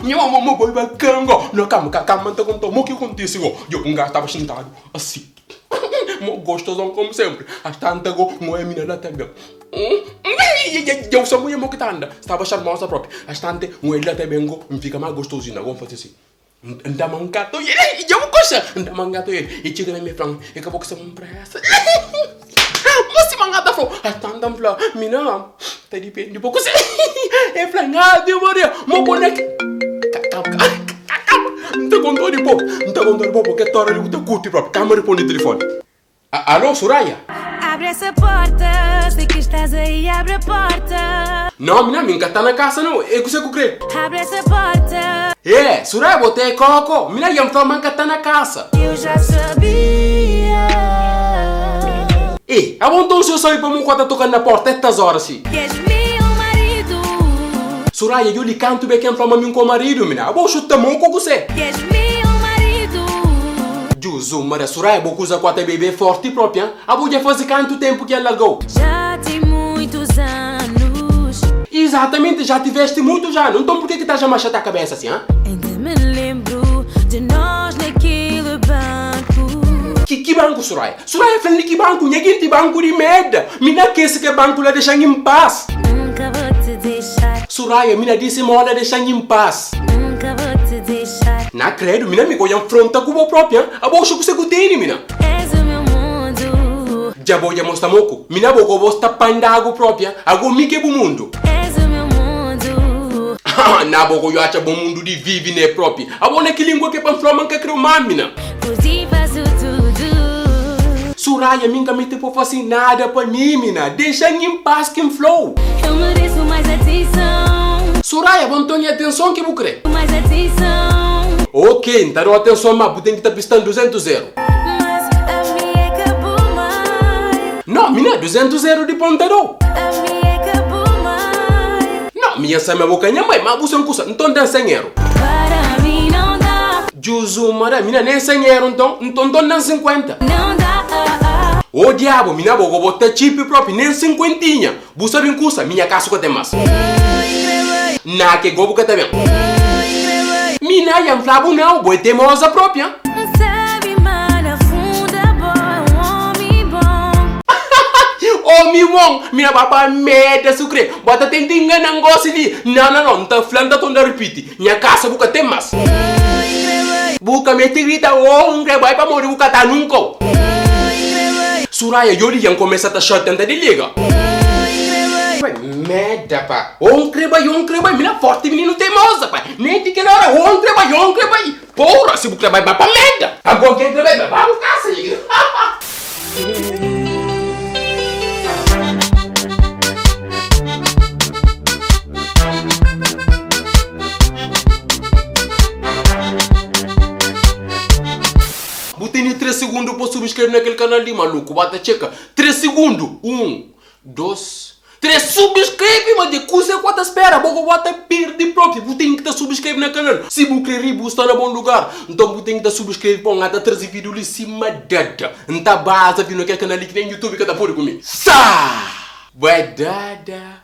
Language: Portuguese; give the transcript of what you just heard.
minha mamãe foi bacana. Não, calma, te contou. O que aconteceu? Eu estava sentado assim. Gostoso como sempre. Às tantas, não é minha da também. Eu sou muito moquitanda. Estava charmosa própria. Às tantas, não é da também. Não fica mais gostosinha. Vamos fazer assim. Anda mangato ele. Eu vou coxar. Anda mangato ele. E chega na minha franga. E acabou que você me pressa. Você mangata fo. Às tantas, mina. Tá de pé. De pouco você. É flangado, eu morri. Meu boneco. Calma. Não te contou de pouco. Não te contou de pouco. Porque tora ali o curte próprio. Calma, responde o telefone. Alô, Soraya? Abre essa porta, sei que estás aí, abre a porta. Não, minha tá na casa não, é que você crê. Abre essa porta. É, Soraya, botei coco, minha ia falar que tá na casa. Eu já sabia. A vontade se eu sair para mim quando tá tocando na porta, estas horas assim. Que és meu marido. Soraya, eu lhe canto bem que falar mim com o marido, minha. Vou chutar mão com você. Que és meu marido. Zuma da Soraya, vou usar com a bebê forte própria. A mulher faz quanto tempo que ela largou? Já tem muitos anos. Exatamente, já tiveste muitos anos. Então por que estás a machar a cabeça assim, hein? Ainda me lembro de nós naquele banco. Que banco, Soraya? Soraya, falando que banco? Ninguém banco de merda. Mina que esse banco lá deixa em paz. Nunca vou te deixar. Soraya, mina disse mola deixa em paz. Nunca vou te deixar. Não credo, mina me goiam fronta com a própria. A bolsa que você tem, mina. És o meu mundo. Já vou mostrar moco. Mina vou gostar panda água própria. Água me que mundo. És o meu mundo. Na boca eu acho bom mundo de vive né própria. A boa que língua que para falar que creu mina. Por ti faço tudo. Soraya, minha me te fazer nada para mim, mina. Deixa em paz quem flow. Eu mereço mais atenção. Soraya, vamos ter atenção que vou crer. Mais atenção. Ok, então atenção, mas tem que estar pistando 200 0. Mas a minha acabou mais. Não, mina 200 0 de pontador. A minha acabou mais. Não, minha sama boca minha mãe, mas você não custa, então tem 100 euros. Para mim não dá. Juzumara, mina nem 100 euros, então nem 50. Não dá. Ô diabo, mina boca botar chip próprio, nem 50. Você não custa, minha casa que tem mais. Na que gobo que tem bem. Mina ia flavo não, boi teimosa própria. Sabe, mana, funda boa, homem bom. Homem bom, minha papai merda sucre. Bota tem engana negócio ali. Não, tá falando toda repite. Minha casa buca tem mais. Buca me grita, vai para morrer buca tá nunca. Soraya, eu lhe começa a shot tenta de liga. Merda, pá. Onkreba, mina forte menino teimosa, pá. Nem te quero hora, onkreba. Porra, se buca vai pra merda. Agora quem vai pra casa, liga. Botei 3 segundos para subscrever naquele canal ali, maluco. Bata checa. 3 segundos. 1, 2, 3. Subscreve, mas de coisa quanto espera. Boca bota perder próprio. Você tem que estar subscrever no canal. Se você querer estar no bom lugar, então você tem que estar subscrever para um trazer vídeo ali cima dada. Então basta vir naquele canal ali que nem YouTube que está por comigo. Sa! Vai dada.